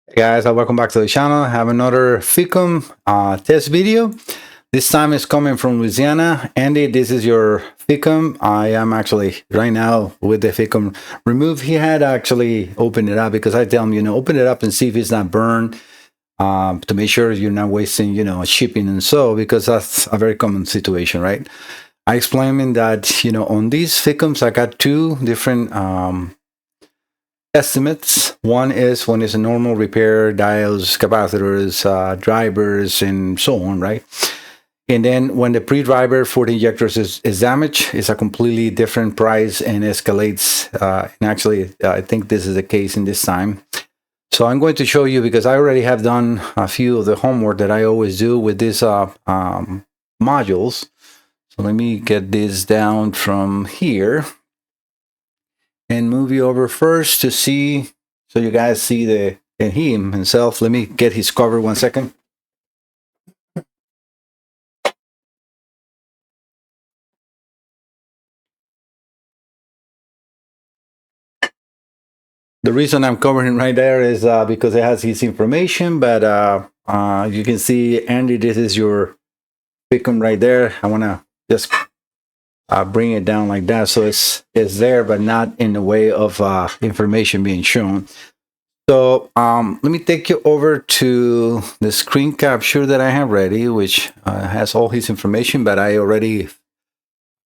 Hey guys, welcome back to the channel. I have another FICM test video. This time it's coming from Louisiana. Andy, this is your FICM. I am actually right now with the FICM removed. He had actually opened it up because I tell him, open it up and see if it's not burned to make sure you're not wasting, shipping and so, because that's a very common situation, right? I explained him that, on these FICMs, I got two different estimates. One is when it's a normal repair, diodes, capacitors, drivers, and so on, right? And then when the pre-driver for the injectors is damaged, it's a completely different price and escalates. And actually, I think this is the case in this time. So I'm going to show you, because I already have done a few of the homework that I always do with these modules. So let me get this down from here and move you over first to see, so you guys see and him himself. Let me get his cover 1 second. The reason I'm covering right there is because it has his information, but you can see, Andy, this is your FICM right there. I want to just bring it down like that, so it's there, but not in the way of information being shown. So let me take you over to the screen capture that I have ready, which has all his information, but I already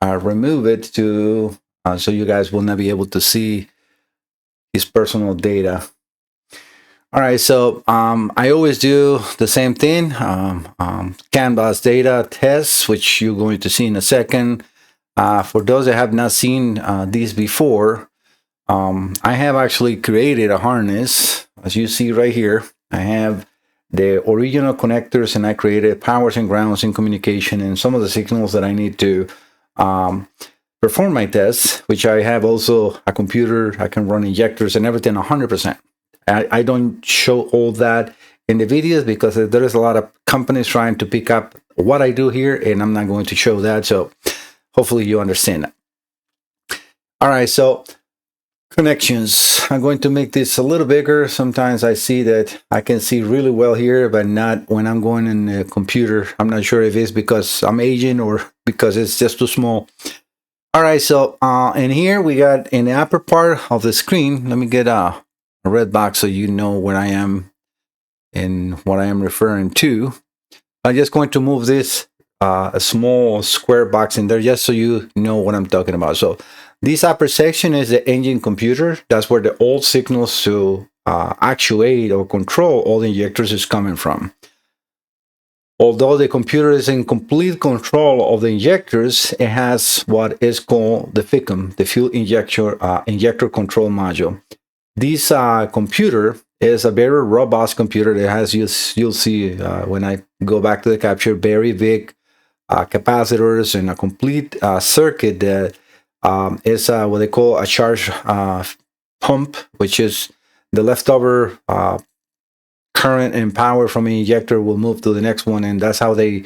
remove it to so you guys will not be able to see his personal data. All right, so I always do the same thing, Canvas data tests, which you're going to see in a second. For those that have not seen these before, I have actually created a harness. As you see right here, I have the original connectors, and I created powers and grounds in communication and some of the signals that I need to perform my tests, which I have also a computer. I can run injectors and everything 100%. I don't show all that in the videos because there is a lot of companies trying to pick up what I do here, and I'm not going to show that. So hopefully you understand that. All right, so connections. I'm going to make this a little bigger. Sometimes I see that I can see really well here, but not when I'm going in the computer. I'm not sure if it's because I'm aging or because it's just too small. All right, so in here we got in the upper part of the screen, let me get a red box so you know where I am and what I am referring to. I'm just going to move this a small square box in there just so you know what I'm talking about. So this upper section is the engine computer. That's where the old signals to actuate or control all the injectors is coming from. Although the computer is in complete control of the injectors, it has what is called the FICM, the Fuel Injector Control Module. This computer is a very robust computer that has, you'll see when I go back to the capture, very big capacitors and a complete circuit that is what they call a charge pump, which is the leftover current and power from an injector will move to the next one, and that's how they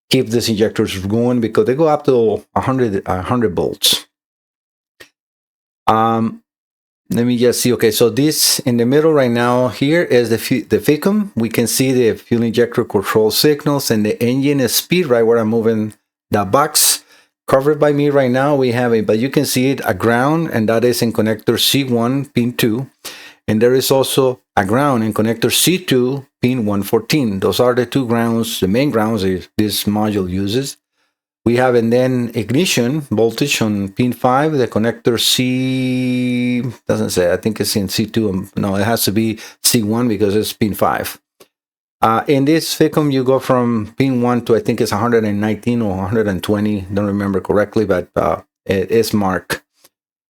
keep these injectors going, because they go up to 100 volts. Let me just see. Okay, so this in the middle right now here is the FICM. We can see the fuel injector control signals and the engine speed right where I'm moving that box. Covered by me right now, we have it, but you can see it, a ground, and that is in connector C1, pin 2. And there is also a ground in connector C2, pin 114. Those are the two grounds, the main grounds this module uses. We have, and then ignition voltage on pin 5, the connector C, doesn't say, I think it's in C2. No, it has to be C1 because it's pin 5. In this FICM, you go from pin 1 to, I think it's 119 or 120, don't remember correctly, but it is marked.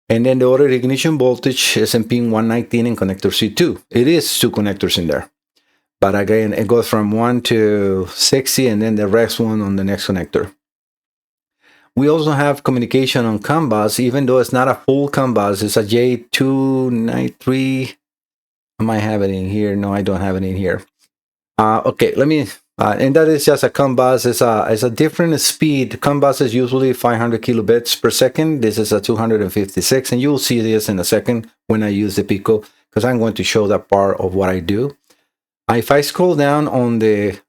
And then the other ignition voltage is in pin 119 in connector C2. It is two connectors in there. But again, it goes from 1 to 60 and then the rest one on the next connector. We also have communication on CAN bus, even though it's not a full CAN bus. It's a J293. I might have it in here. No, I don't have it in here. Okay, let me, and that is just a CAN bus. It's a different speed. CAN bus is usually 500 kilobits per second. This is a 256, and you'll see this in a second when I use the Pico, because I'm going to show that part of what I do. If I scroll down on the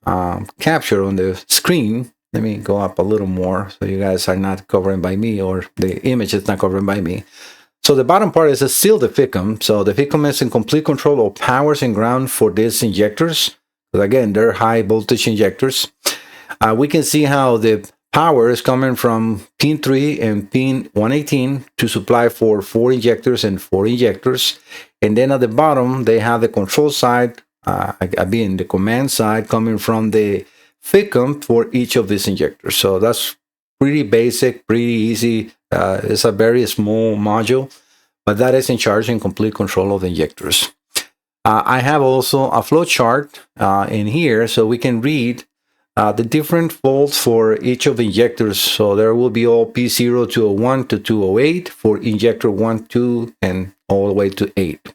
capture on the screen, let me go up a little more so you guys are not covered by me, or the image is not covered by me. So the bottom part is still the FICM. So the FICM is in complete control of powers and ground for these injectors. But again, they're high voltage injectors. We can see how the power is coming from pin 3 and pin 118 to supply for 4 injectors and 4 injectors. And then at the bottom, they have the control side, being the command side coming from the FICM for each of these injectors. So that's pretty basic, pretty easy. It's a very small module, but that is in charge and complete control of the injectors. I have also a flow chart in here, so we can read the different volts for each of the injectors. So there will be all P0201 to 208 for injector 1, 2, and all the way to 8.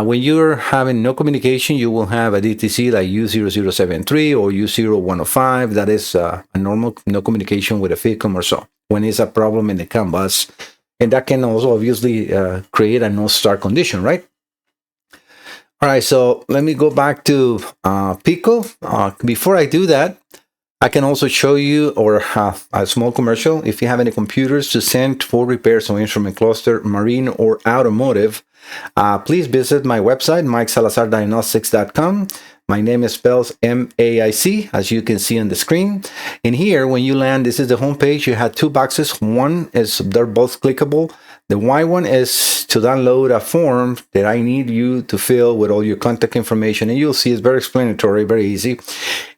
When you're having no communication, you will have a DTC like U0073 or U0105. That is a normal no communication with a FICM or so, when it's a problem in the CAN bus. And that can also obviously create a no-start condition, right? All right, so let me go back to Pico. Before I do that, I can also show you, or a small commercial, if you have any computers to send for repairs on instrument cluster, marine or automotive, please visit my website, MikeSalazarDiagnostics.com. My name is spelled M-A-I-C, as you can see on the screen. In here, when you land, this is the home page. You have 2 boxes. One is, they're both clickable. The white one is to download a form that I need you to fill with all your contact information, and you'll see it's very explanatory, very easy.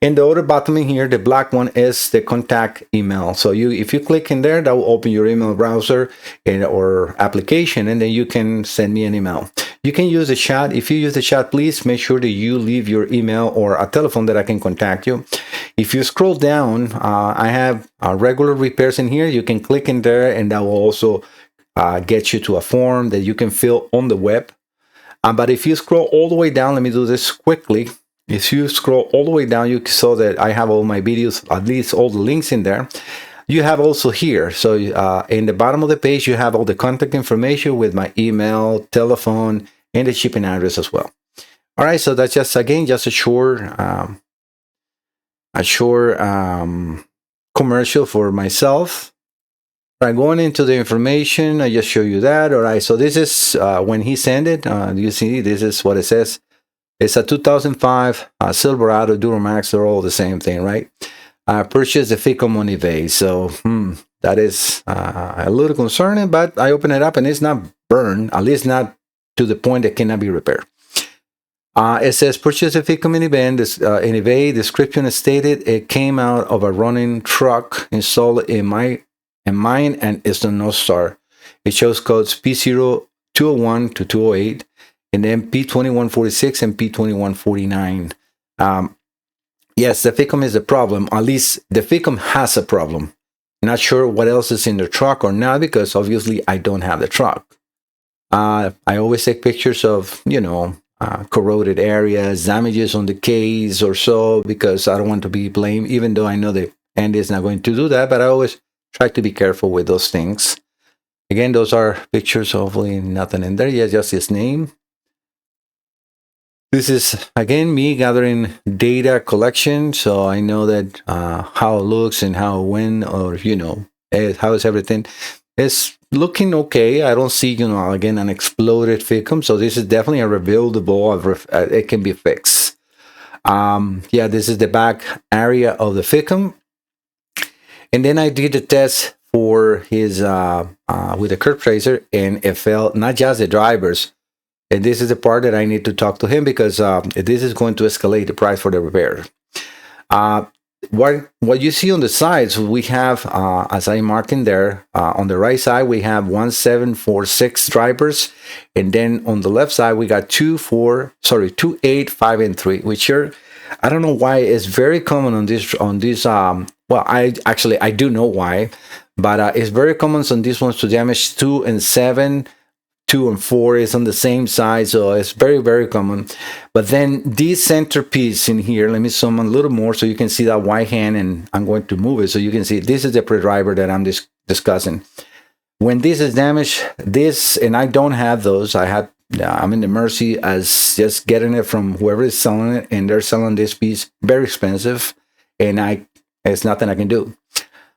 And the other bottom in here, the black one, is the contact email. So if you click in there, that will open your email browser or application, and then you can send me an email. You can use the chat. If you use the chat, please make sure that you leave your email or a telephone that I can contact you. If you scroll down, I have regular repairs in here. You can click in there, and that will also get you to a form that you can fill on the web. But if you scroll all the way down, let me do this quickly. If you scroll all the way down, you saw that I have all my videos, at least all the links in there. You have also here, so in the bottom of the page, you have all the contact information with my email, telephone, and the shipping address as well. All right, so that's just, again, just a short commercial for myself. All right, going into the information, I just show you that. All right, so this is when he sent it. You see, this is what it says. It's a 2005 Silverado Duramax. They're all the same thing, right? I purchased the FICM on eBay. So that is a little concerning, but I open it up and it's not burned, at least not to the point that cannot be repaired. It says purchase the FICM in eBay. Description is stated it came out of a running truck installed in mine, and it's the North Star. It shows codes P0201 to 208, and then p2146 and p2149. Yes, the FICM is a problem. At least the FICM has a problem. Not sure what else is in the truck or not, because obviously I don't have the truck. I always take pictures of, corroded areas, damages on the case or so, because I don't want to be blamed, even though I know that Andy is not going to do that, but I always try to be careful with those things. Again, those are pictures, hopefully nothing in there. Yeah, just his name. This is, again, me gathering data collection, so I know that how it looks and how, when, or, how is everything. It's looking okay. I don't see, again, an exploded FICM, so this is definitely a rebuildable. It can be fixed. Yeah, this is the back area of the FICM. And then I did the test for his, with the curve tracer, and it failed not just the drivers. And this is the part that I need to talk to him, because this is going to escalate the price for the repair. What you see on the sides, we have, as I marked in there, on the right side, we have 1746 drivers. And then on the left side, we got 2, 8, 5, and 3, which are, I don't know why it's very common on this, well, I do know why, but it's very common on these ones to damage 2 and 7. 2 and 4 is on the same side, so it's very, very common. But then this centerpiece in here, let me zoom a little more so you can see that white hand, and I'm going to move it so you can see this is the pre-driver that I'm discussing. When this is damaged, and I don't have those, I have I'm in the mercy as just getting it from whoever is selling it, and they're selling this piece very expensive, and it's nothing I can do.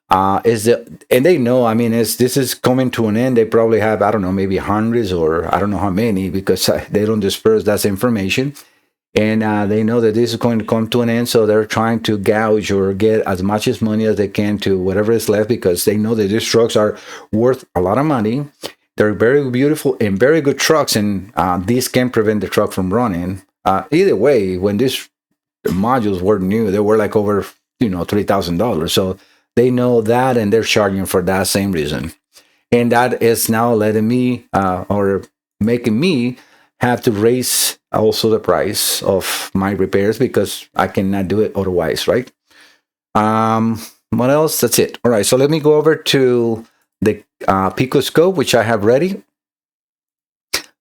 And they know, I mean, this is coming to an end. They probably have, I don't know, maybe hundreds or I don't know how many, because they don't disperse that information. And they know that this is going to come to an end, so they're trying to gouge or get as much as money as they can to whatever is left, because they know that these trucks are worth a lot of money. They're very beautiful and very good trucks, and these can prevent the truck from running. Either way, when these modules were new, they were like over, $3,000. So they know that, and they're charging for that same reason. And that is now letting me or making me have to raise also the price of my repairs, because I cannot do it otherwise, right? What else? That's it. All right, so let me go over to the Microscope, which I have ready.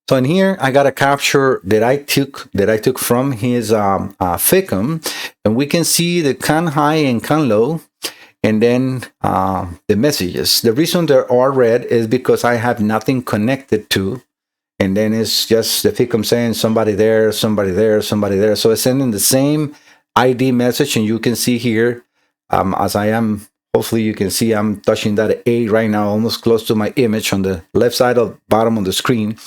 So in here, I got a capture that I took from his FICM, and we can see the can high and can low, and then the messages. The reason they are red is because I have nothing connected to, and then it's just the FICM saying somebody there, somebody there, somebody there. So it's sending the same ID message, and you can see here, as I am, hopefully you can see I'm touching that A right now, almost close to my image on the left side of bottom of the screen.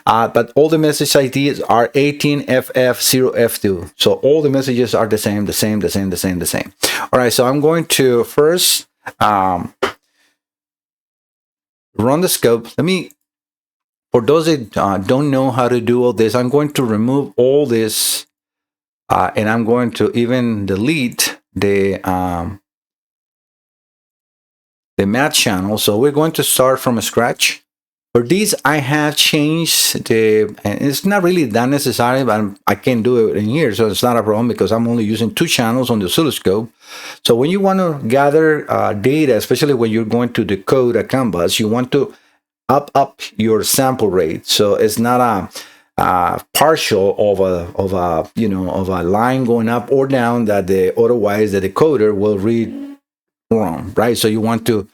But all the message IDs are 18FF0F2. So all the messages are the same. All right, so I'm going to first run the scope. For those that don't know how to do all this, I'm going to remove all this, and I'm going to even delete the math channel. So we're going to start from scratch. For these, I have changed and it's not really that necessary, but I can do it in here, so it's not a problem, because I'm only using 2 channels on the oscilloscope. So when you want to gather data, especially when you're going to decode a canvas, you want to up your sample rate. So it's not a partial of a line going up or down that otherwise the decoder will read wrong, right? So you want to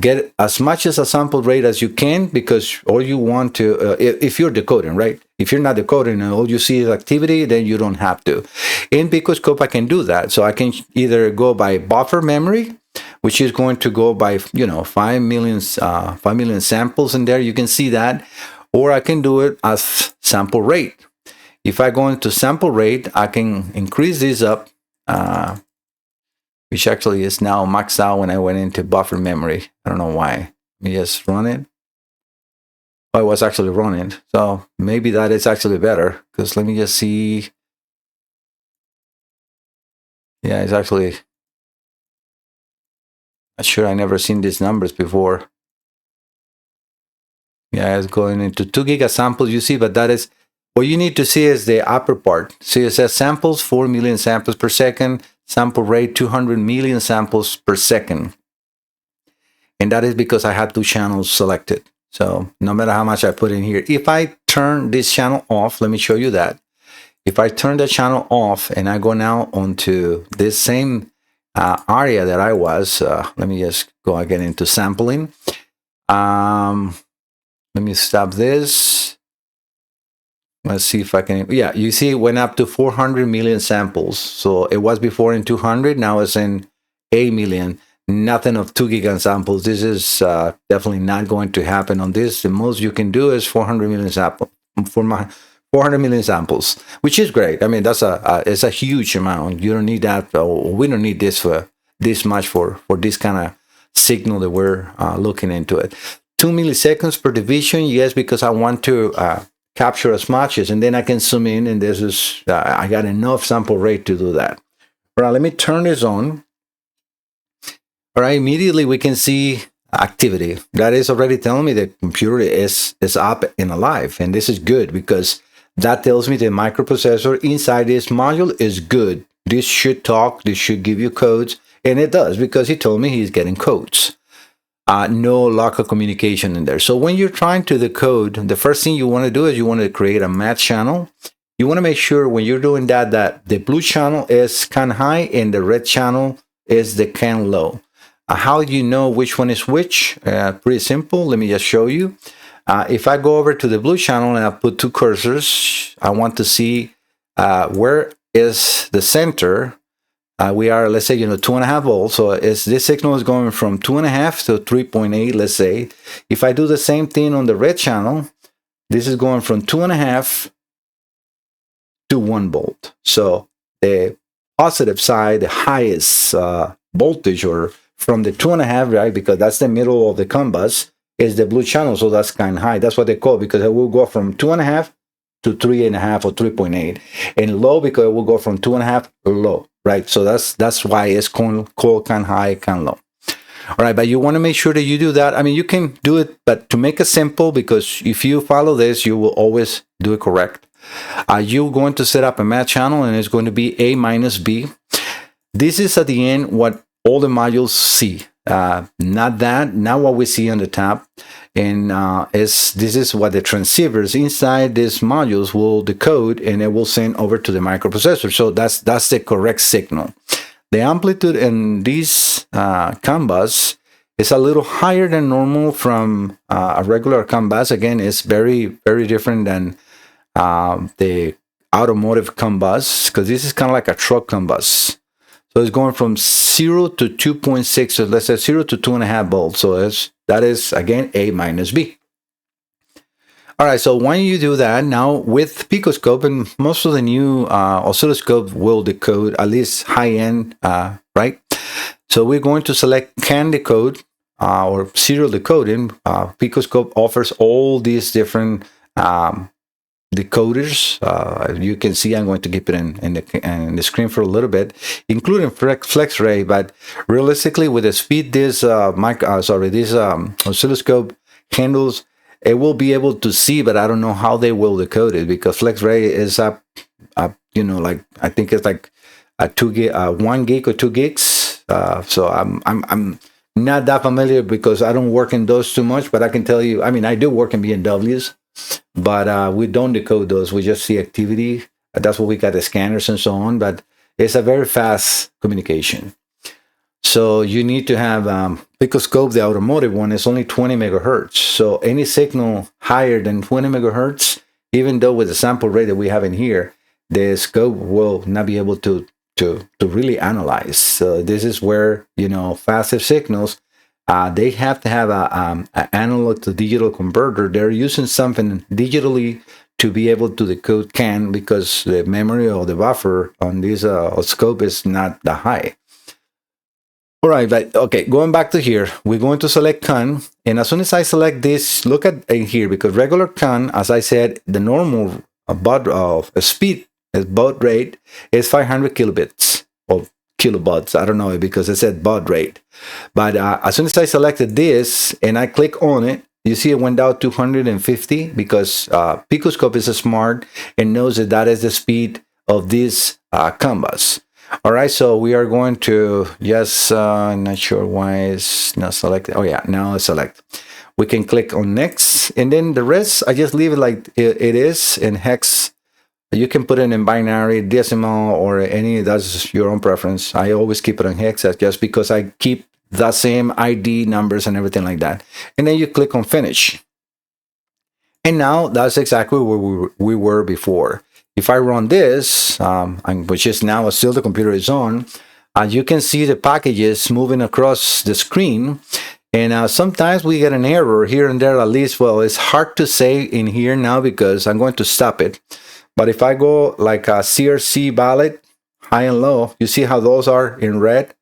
get as much as a sample rate as you can, because all you want to, if you're decoding, right? If you're not decoding and all you see is activity, then you don't have to. In Microscope, I can do that. So I can either go by buffer memory, which is going to go by 5 million samples in there. You can see that, or I can do it as sample rate. If I go into sample rate, I can increase this up, which actually is now maxed out when I went into buffer memory. I don't know why. Let me just run it. Oh, it was actually running. So maybe that is actually better, because let me just see. Yeah, it's actually, not sure, I never seen these numbers before. Yeah, it's going into 2 giga samples, you see, but that is, what you need to see is the upper part. See, it says samples, 4 million samples per second, sample rate 200 million samples per second. And that is because I had 2 channels selected. So no matter how much I put in here, if I turn this channel off, let me show you that. If I turn the channel off and I go now onto this same area that I was, let me just go again into sampling. Let me stop this. Let's see if I can, yeah, you see it went up to 400 million samples. So it was before in 200, now it's in 8 million. Nothing of 2 giga samples. This is definitely not going to happen on this. The most you can do is 400 million samples, 400 million samples, which is great. I mean, that's it's a huge amount. You don't need that. We don't need this for this much for this kind of signal that we're looking into it. 2 milliseconds per division, yes, because I want to capture as much as, and then I can zoom in, and this is I got enough sample rate to do that. All right, let me turn this on. All right, immediately we can see activity. That is already telling me the computer is up and alive, and this is good because that tells me the microprocessor inside this module is good. This should talk, this should give you codes, and it does because he told me he's getting codes. No local communication in there. So when you're trying to decode, the first thing you want to do is you want to create a math channel. You want to make sure when you're doing that, that the blue channel is can high and the red channel is the can low. How do you know which one is which? Pretty simple. Let me just show you. If I go over to the blue channel and I put two cursors, I want to see where is the center. We are, let's say, 2.5 volts. So this signal is going from 2.5 to 3.8, let's say. If I do the same thing on the red channel, this is going from 2.5 to 1 volt. So the positive side, the highest voltage, or from the 2.5, right, because that's the middle of the COM bus, is the blue channel. So that's kind of high. That's what they call it, because it will go from 2.5 to 3.5 or 3.8, and low because it will go from 2.5 low, right? So that's why it's called kind of high, kind of low. All right, but you want to make sure that you do that. I mean, you can do it, but to make it simple, because if you follow this, you will always do it correct. You're going to set up a match channel, and it's going to be A minus B. This is at the end what all the modules see. Not what we see on the top. And this is what the transceivers inside these modules will decode, and it will send over to the microprocessor. So that's the correct signal. The amplitude in these COM bus is a little higher than normal from a regular COM bus. Again, it's very, very different than the automotive COM bus, because this is kind of like a truck COM bus. So it's going from 0 to 2.6, so let's say 0 to 2.5 volts. So that is, again, A minus B. All right, so when you do that, now with Picoscope, and most of the new oscilloscope will decode, at least high-end, right? So we're going to select CAN decode or serial decoding. Picoscope offers all these different decoders. You can see I'm going to keep it in the screen for a little bit, including flex ray. But realistically, with the speed this oscilloscope handles, it will be able to see, but I don't know how they will decode it, because flex ray is up, like I think it's like a 1 gig or 2 gigs. So I'm not that familiar because I don't work in those too much. But I can tell you, I mean, I do work in BMWs, but we don't decode those. We just see activity. That's what we got, the scanners and so on. But it's a very fast communication. So you need to have Picoscope, the automotive one, is only 20 megahertz. So any signal higher than 20 megahertz, even though with the sample rate that we have in here, the scope will not be able to really analyze. So this is where, faster signals, they have to have an analog to digital converter. They're using something digitally to be able to decode CAN, because the memory or the buffer on this scope is not that high. All right, but okay, going back to here, we're going to select CAN, and as soon as I select this, look at here, because regular CAN, as I said, the normal speed, baud rate is 500 kilobits or kilobuds. I don't know, because it said baud rate. But as soon as I selected this and I click on it, you see it went down to 250, because Picoscope is smart and knows that is the speed of this COM bus. All right, so we are going to just, not sure why it's not selected. Oh yeah, now it's select. We can click on next, and then the rest, I just leave it like it is in hex. You can put it in binary, decimal, or any, that's your own preference. I always keep it on hex, just because I keep the same ID numbers and everything like that. And then you click on finish. And now that's exactly where we were before. If I run this, which is now still the computer is on, you can see the packages moving across the screen. And sometimes we get an error here and there, at least. Well, it's hard to say in here now because I'm going to stop it. But if I go like a CRC valid, high and low, you see how those are in red?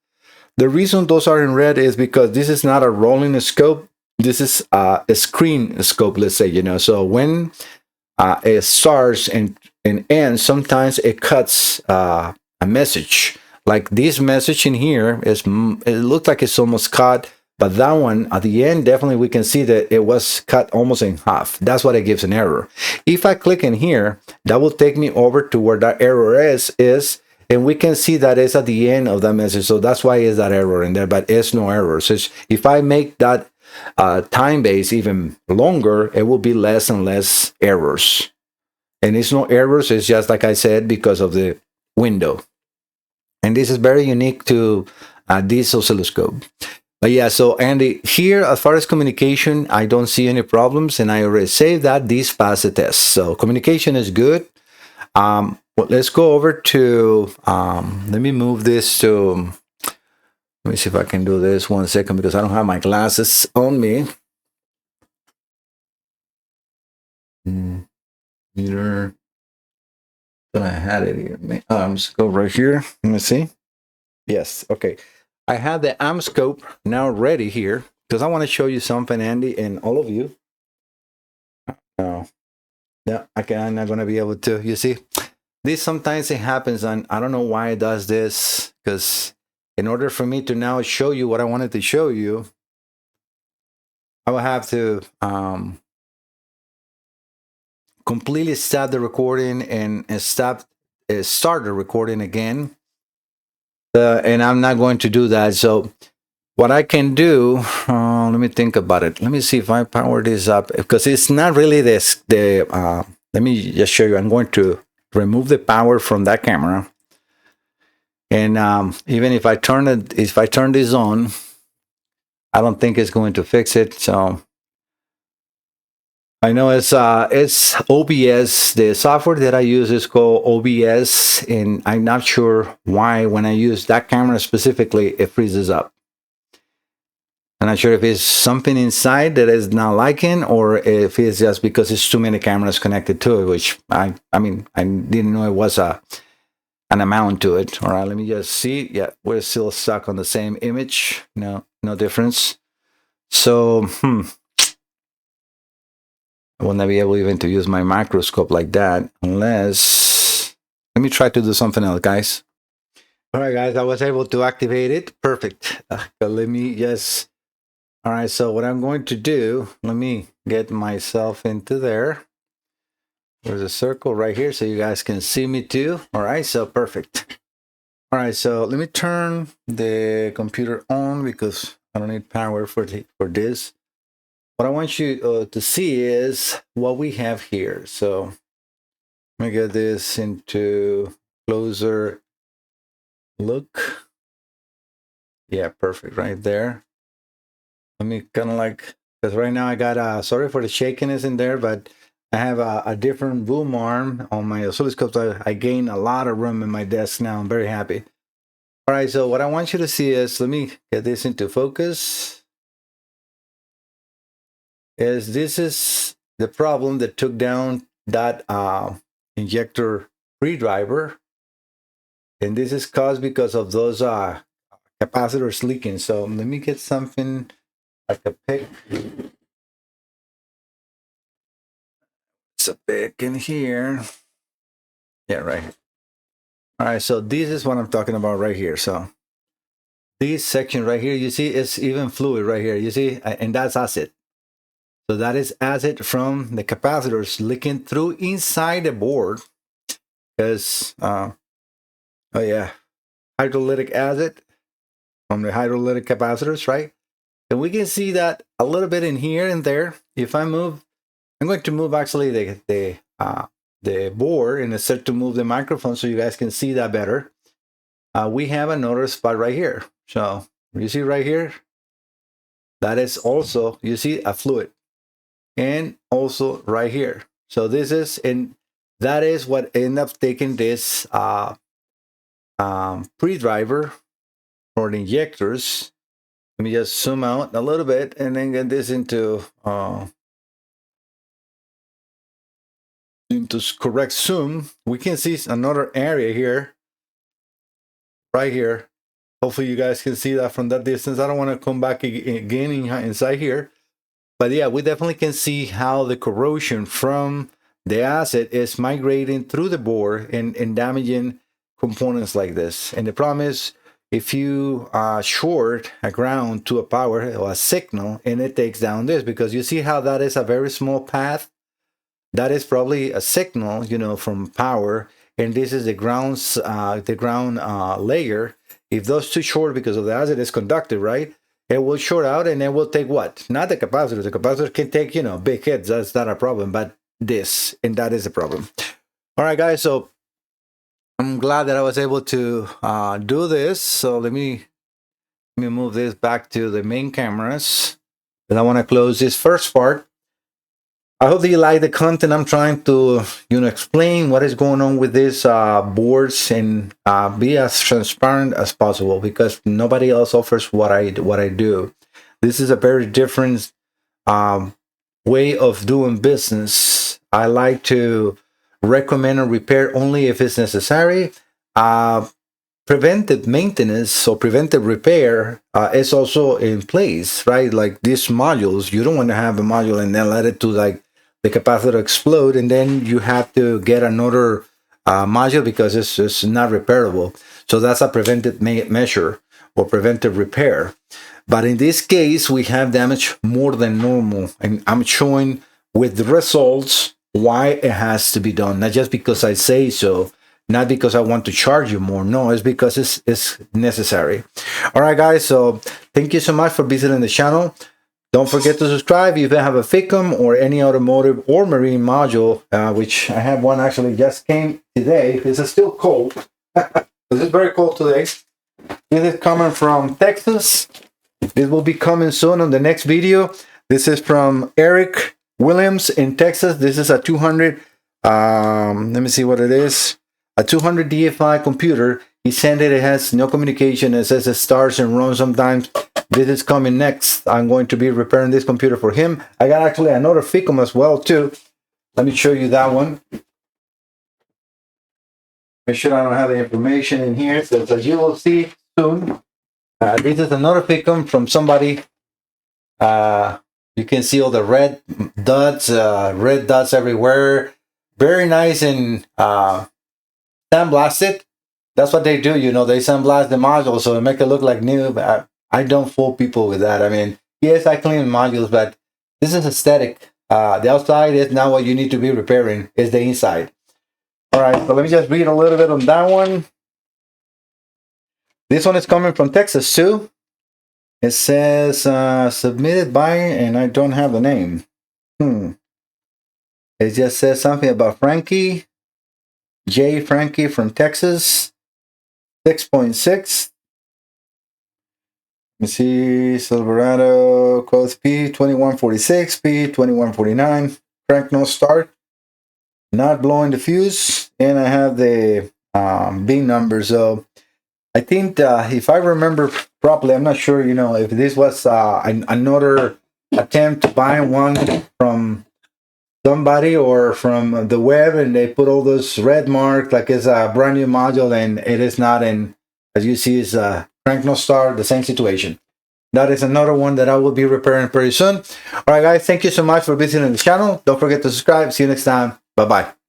The reason those are in red is because this is not a rolling scope. This is a screen scope, let's say, So when it starts and ends, sometimes it cuts a message. Like this message in here, it looks like it's almost cut, but that one at the end, definitely we can see that it was cut almost in half. That's what it gives an error. If I click in here, that will take me over to where that error is, and we can see that it's at the end of that message. So that's why is that error in there, but it's no error. So if I make that time base even longer, it will be less and less errors. And it's no errors, it's just like I said, because of the window. And this is very unique to this oscilloscope. But yeah, so Andy, here as far as communication, I don't see any problems, and I already saved that these pass the test. So communication is good. Well, let's go over to. Let me move this to. Let me see if I can do this 1 second because I don't have my glasses on me. Either. But I had it here. Let's go right here. Let me see. Yes. Okay. I have the Oscilloscope now ready here because I want to show you something, Andy, and all of you. No, I'm not going to be able to. You see, this sometimes it happens, and I don't know why it does this. Because in order for me to now show you what I wanted to show you, I will have to completely stop the recording and start the recording again. And I'm not going to do that. So what I can do, let me think about it. Let me see if I power this up because it's not really this. Let me just show you. I'm going to remove the power from that camera, and even if I turn this on, I don't think it's going to fix it. So I know it's OBS. The software that I use is called OBS, and I'm not sure why when I use that camera specifically, it freezes up. I'm not sure if it's something inside that is not liking, or if it's just because it's too many cameras connected to it, which I mean, I didn't know it was an amount to it. All right, let me just see. Yeah, we're still stuck on the same image. No difference. So, I will not be able even to use my microscope like that unless, let me try to do something else, guys. All right, guys, I was able to activate it. Perfect. Let me just, all right, so what I'm going to do, let me get myself into there. There's a circle right here so you guys can see me too. All right, so perfect. All right, so let me turn the computer on because I don't need power for this. What I want you to see is what we have here. So let me get this into closer look. Yeah, perfect right there. Let me kind of like, because right now I got, sorry for the shakiness in there, but I have a different boom arm on my oscilloscope. So I gained a lot of room in my desk now. I'm very happy. All right, so what I want you to see is, let me get this into focus. This is the problem that took down that injector pre-driver, and this is caused because of those capacitors leaking. So let me get something like a pick. It's a pick in here. Yeah, right. All right, so this is what I'm talking about right here. So this section right here, you see, it's even fluid right here. You see, and that's acid. So that is acid from the capacitors leaking through inside the board. Because, oh yeah, hydrolytic acid from the hydrolytic capacitors, right? And we can see that a little bit in here and there. If I move, I'm going to move actually the board and set to move the microphone so you guys can see that better. We have another spot right here. So you see right here, that is also, you see a fluid. And also right here. So this is, and that is what ended up taking this pre-driver for the injectors. Let me just zoom out a little bit and then get this into correct zoom. We can see another area here, right here. Hopefully you guys can see that from that distance. I don't want to come back again inside here. But yeah, we definitely can see how the corrosion from the acid is migrating through the board and damaging components like this. And the problem is, if you short a ground to a power or a signal, and it takes down this, because you see how that is a very small path. That is probably a signal, you know, from power, and this is the ground layer. If those two short because of the acid is conductive, right? It will short out and it will take what? Not the capacitor. The capacitor can take, you know, big hits. That's not a problem, but this, and that is a problem. All right, guys. So I'm glad that I was able to do this. So let me Let me move this back to the main cameras. And I want to close this first part. I hope that you like the content. I'm trying to, explain what is going on with these boards and be as transparent as possible, because nobody else offers what I do. This is a very different way of doing business. I like to recommend and repair only if it's necessary. Preventive maintenance or preventive repair is also in place, right? Like these modules, you don't want to have a module and then let it to like the capacitor explode, and then you have to get another module because it's not repairable. So that's a preventive measure or preventive repair. But in this case, we have damage more than normal, and I'm showing with the results why it has to be done. Not just because I say so, not because I want to charge you more. No, it's because it's necessary. All right, guys. So thank you so much for visiting the channel. Don't forget to subscribe if you have a FICM or any automotive or marine module, which I have one actually just came today. This is still cold. This is very cold today. This is coming from Texas. This will be coming soon on the next video. This is from Eric Williams in Texas. This is a 200, let me see what it is. A 200 DFI computer. He sent it. It has no communication. It says it starts and runs sometimes. This is coming next. I'm going to be repairing this computer for him. I got actually another FICM as well too. Let me show you that one. Make sure I don't have the information in here. So as you will see soon, this is another FICM from somebody. You can see all the red dots everywhere. Very nice and sandblasted. That's what they do. They sandblast the module so they make it look like new. But I don't fool people with that. I mean, yes, I clean modules, but this is aesthetic. The outside is not what you need to be repairing. It's the inside. All right, so let me just read a little bit on that one. This one is coming from Texas too. It says submitted by, and I don't have the name. It just says something about Frankie. J. Frankie from Texas. 6.6. Let me see. Silverado codes p2146, p2149. Crank no start. Not blowing the fuse. And I have the bin number. So I think if I remember properly, I'm not sure, if this was another attempt to buy one from somebody or from the web, and they put all those red marks like it's a brand new module, and it is not. And as you see, it's crank no start, the same situation. That is another one that I will be repairing pretty soon. All right, guys, thank you so much for visiting the channel. Don't forget to subscribe. See you next time. Bye-bye.